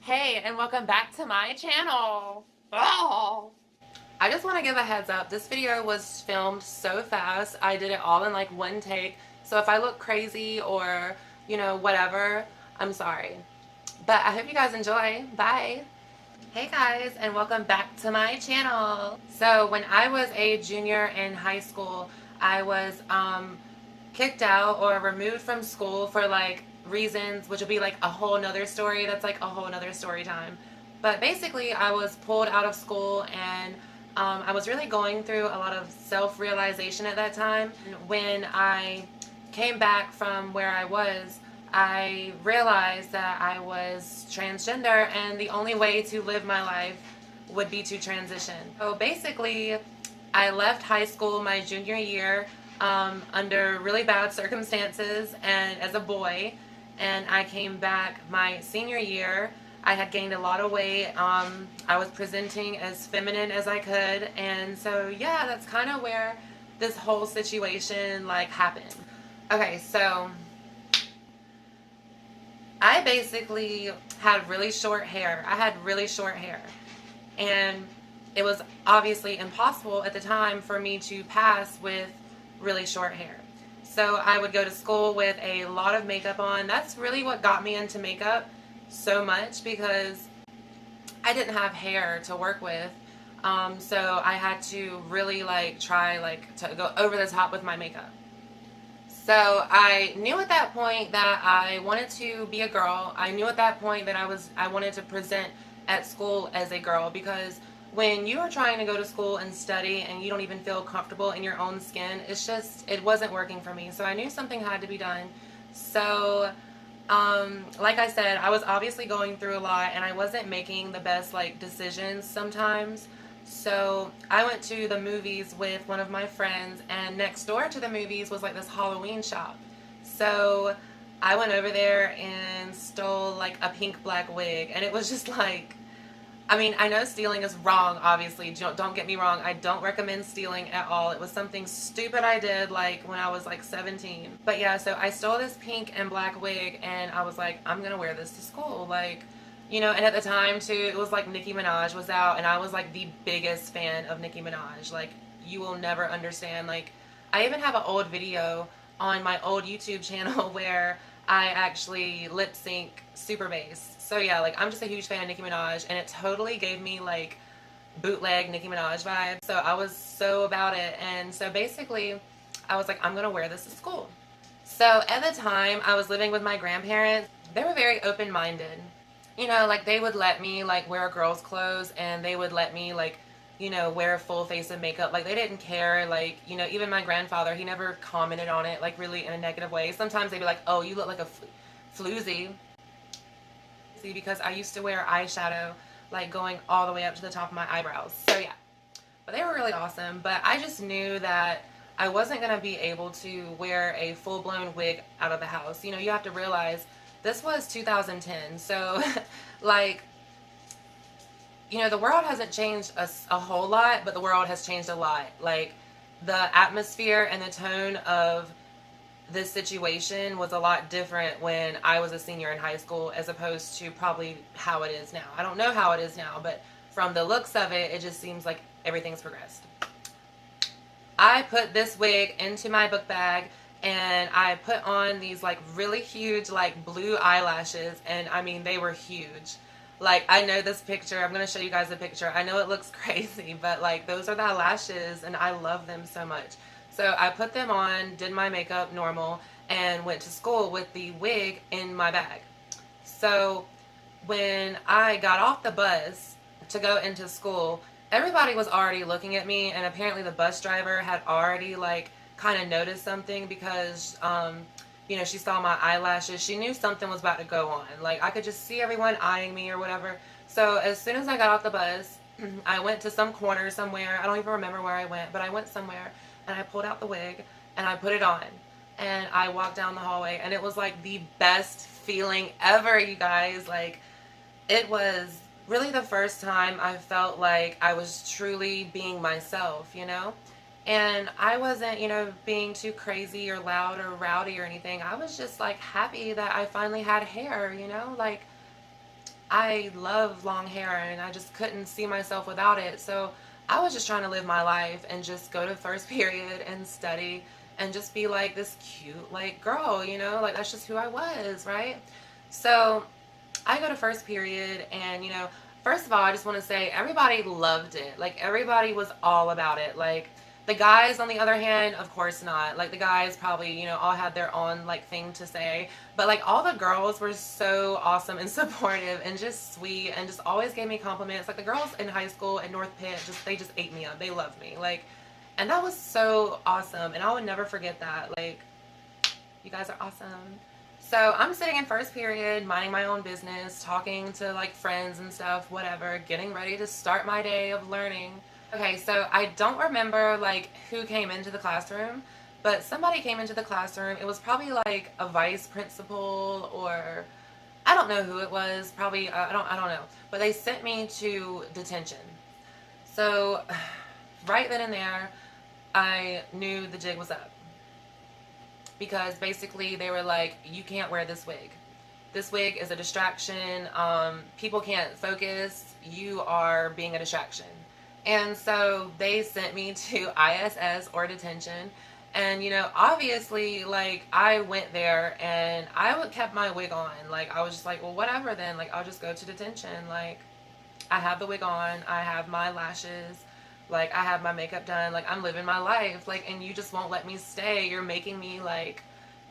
Hey, and welcome back to my channel. Oh. I just want to give a heads up. This video was filmed so fast. I did it all in like one take. So if I look crazy or, whatever, I'm sorry. But I hope you guys enjoy. Bye. Hey guys, and welcome back to my channel. So when I was a junior in high school, I was kicked out or removed from school for like reasons, which will be like a whole nother story. That's like a whole nother story time. But basically, I was pulled out of school, and I was really going through a lot of self-realization at that time. When I came back from where I realized that I was transgender, and the only way to live my life would be to transition. So basically, I left high school my junior year under really bad circumstances and as a boy, and I came back my senior year. I had gained a lot of weight. I was presenting as feminine as I could, and so yeah, that's kind of where this whole situation like happened. Okay, so I basically had really short hair. I had really short hair, and it was obviously impossible at the time for me to pass with really short hair. So I would go to school with a lot of makeup on. That's really what got me into makeup so much, because I didn't have hair to work with. So I had to really try to go over the top with my makeup. So I knew at that point that I wanted to be a girl. I knew at that point that I wanted to present at school as a girl, because when you are trying to go to school and study and you don't even feel comfortable in your own skin, it wasn't working for me. So I knew something had to be done. So like I said, I was obviously going through a lot, and I wasn't making the best decisions sometimes. So I went to the movies with one of my friends, and next door to the movies was like this Halloween shop. So I went over there and stole like a pink black wig, and it was just I mean, I know stealing is wrong, obviously. Don't get me wrong. I don't recommend stealing at all. It was something stupid I did when I was 17. But yeah, so I stole this pink and black wig, and I was like, I'm gonna wear this to school. And at the time too, it was Nicki Minaj was out, and I was the biggest fan of Nicki Minaj. You will never understand. I even have an old video on my old YouTube channel where I actually lip sync Super Bass. So yeah, I'm just a huge fan of Nicki Minaj, and it totally gave me bootleg Nicki Minaj vibes. So I was so about it, and so basically I was like, I'm gonna wear this to school. So at the time, I was living with my grandparents. They were very open-minded. They would let me wear girls' clothes, and they would let me wear a full face of makeup. They didn't care. Even my grandfather, he never commented on it really in a negative way. Sometimes they'd be like, oh, you look like a floozy. See, because I used to wear eyeshadow going all the way up to the top of my eyebrows. So yeah, but they were really awesome. But I just knew that I wasn't going to be able to wear a full-blown wig out of the house. You have to realize this was 2010. So the world hasn't changed a whole lot, but the world has changed a lot. The atmosphere and the tone of this situation was a lot different when I was a senior in high school as opposed to probably how it is now. I don't know how it is now, but from the looks of it, it just seems like everything's progressed. I put this wig into my book bag, and I put on these really huge blue eyelashes, and I mean, they were huge. I know this picture. I'm going to show you guys the picture. I know it looks crazy, but those are the lashes, and I love them so much. So I put them on, did my makeup normal, and went to school with the wig in my bag. So when I got off the bus to go into school, everybody was already looking at me, and apparently the bus driver had already kind of noticed something, because she saw my eyelashes. She knew something was about to go on. I could just see everyone eyeing me or whatever. So as soon as I got off the bus, I went to some corner somewhere. I don't even remember where I went, but I went somewhere, and I pulled out the wig, and I put it on, and I walked down the hallway, and it was the best feeling ever, you guys. It was really the first time I felt like I was truly being myself, and I wasn't, being too crazy or loud or rowdy or anything. I was just happy that I finally had hair, I love long hair and I just couldn't see myself without it. So I was just trying to live my life and just go to first period and study and just be like this cute like girl, you know, like that's just who I was, right? So I go to first period and first of all, I just want to say everybody loved it. Like everybody was all about it. Like the guys, on the other hand, of course not. Like the guys probably, all had their own like thing to say. But like all the girls were so awesome and supportive and just sweet and just always gave me compliments. Like the girls in high school at North Pitt, they just ate me up. They loved me. Like, and that was so awesome. And I would never forget that. Like, you guys are awesome. So I'm sitting in first period, minding my own business, talking to like friends and stuff, whatever, getting ready to start my day of learning. Okay, so I don't remember like who came into the classroom, but somebody came into the classroom. It was probably like a vice principal or I don't know who it was. Probably I don't know. But they sent me to detention. So right then and there, I knew the jig was up. Because basically they were like, you can't wear this wig. This wig is a distraction. People can't focus. You are being a distraction. And so they sent me to ISS or detention. And, obviously, like, I went there and I kept my wig on. Like, I was just like, well, whatever then. Like, I'll just go to detention. Like, I have the wig on. I have my lashes. Like, I have my makeup done. Like, I'm living my life. Like, and you just won't let me stay. You're making me, like,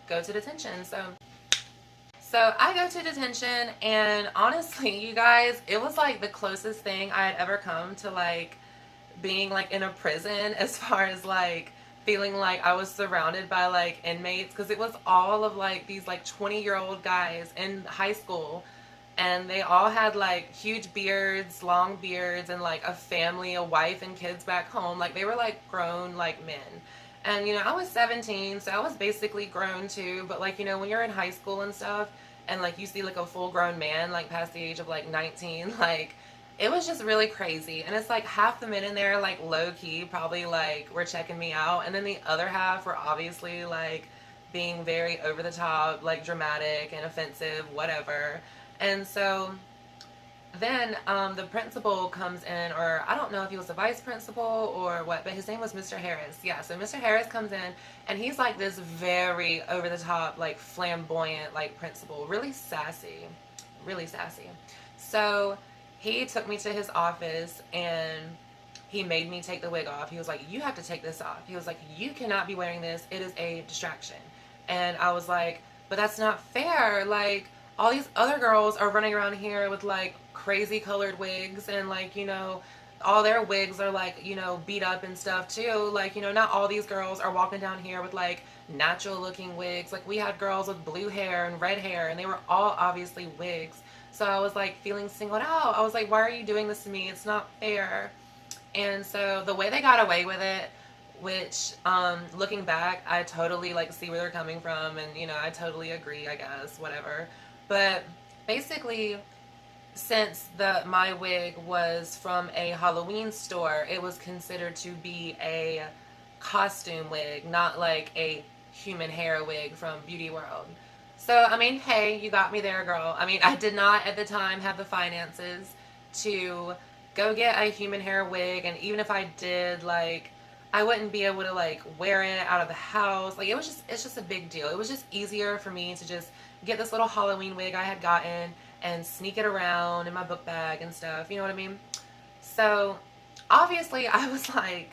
go to detention. So I go to detention, and honestly, you guys, it was, like, the closest thing I had ever come to, like, being, like, in a prison as far as, like, feeling like I was surrounded by, like, inmates. Because it was all of, like, these, like, 20-year-old guys in high school. And they all had like huge beards, long beards, and like a family, a wife and kids back home. Like they were like grown like men. And I was 17, so I was basically grown too. But like when you're in high school and stuff, and like you see like a full grown man like past the age of like 19, like it was just really crazy. And it's like half the men in there like low key probably like were checking me out, and then the other half were obviously like being very over the top, like dramatic and offensive, whatever. And so then the principal comes in, or I don't know if he was the vice principal or what, but his name was Mr. Harris. Yeah, so Mr. Harris comes in, and he's like this very over the top, like flamboyant, like principal, really sassy, really sassy. So he took me to his office and he made me take the wig off. He was like, you have to take this off. He was like, you cannot be wearing this. It is a distraction. And I was like, but that's not fair. Like, all these other girls are running around here with like crazy colored wigs, and like all their wigs are like beat up and stuff too. Like not all these girls are walking down here with like natural looking wigs. Like we had girls with blue hair and red hair, and they were all obviously wigs. So I was like feeling singled out. I was like, why are you doing this to me? It's not fair. And so the way they got away with it, which looking back, I totally like see where they're coming from, and I totally agree, I guess, whatever. But basically, since my wig was from a Halloween store, it was considered to be a costume wig, not like a human hair wig from Beauty World. So, I mean, hey, you got me there, girl. I mean, I did not at the time have the finances to go get a human hair wig, and even if I did, like, I wouldn't be able to like wear it out of the house. Like it's just a big deal. It was just easier for me to just get this little Halloween wig I had gotten and sneak it around in my book bag and stuff. You know what I mean? So obviously I was like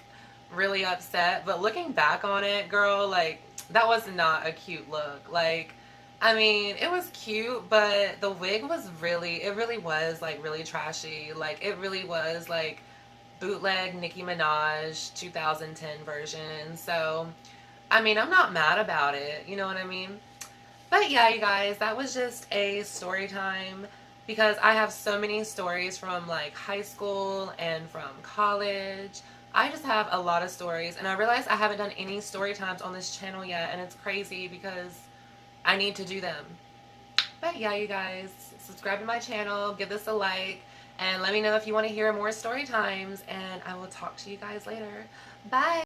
really upset, but looking back on it, girl, like that was not a cute look. Like, I mean, it was cute, but the wig was it really was like really trashy. Like it really was like bootleg Nicki Minaj 2010 version. So, I mean, I'm not mad about it. You know what I mean? But yeah, you guys, that was just a story time because I have so many stories from like high school and from college. I just have a lot of stories, and I realize I haven't done any story times on this channel yet, and it's crazy because I need to do them. But yeah, you guys, subscribe to my channel, give this a like, and let me know if you want to hear more story times, and I will talk to you guys later. Bye!